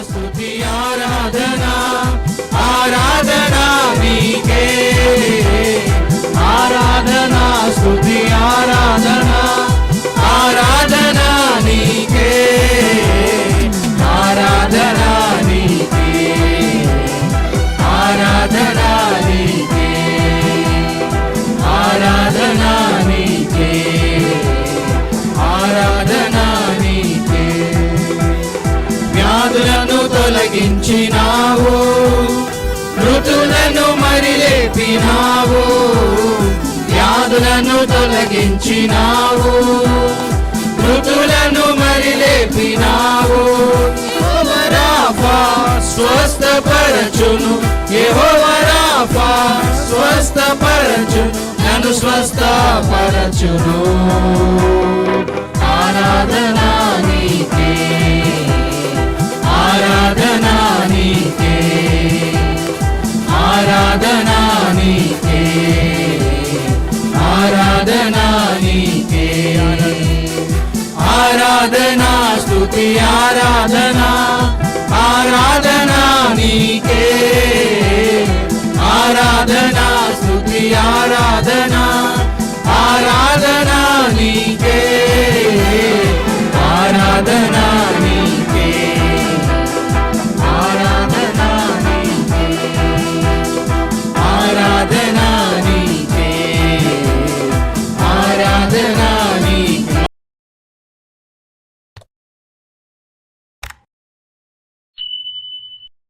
స్తుతి ఆరాధన ఆరాధన నీకే ఆరాధన స్తుతి ఆరాధన ఆరాధన నీకే ఆరాధన నీకే ఆరాధన నీకే ఆరాధన నీకే ఆరాధన నీకే వ్యాధులను తొలగించినావు మృతులను మరి లేపినావు వ్యాధులను తొలగించినావు మృతులను మరి లేపినావు యెహోవా రాఫా స్వస్థపరచును యెహోవా రాఫా స్వస్థపరచును నన్ను స్వస్థపరచును ఆరాధన నీకే ఆరాధన నీకే ఆరాధన నీకే ఆరాధన నీకే ఆరాధన స్తుతి ఆరాధన ఆరాధన నీకే ఆరాధన స్తుతి ఆరాధన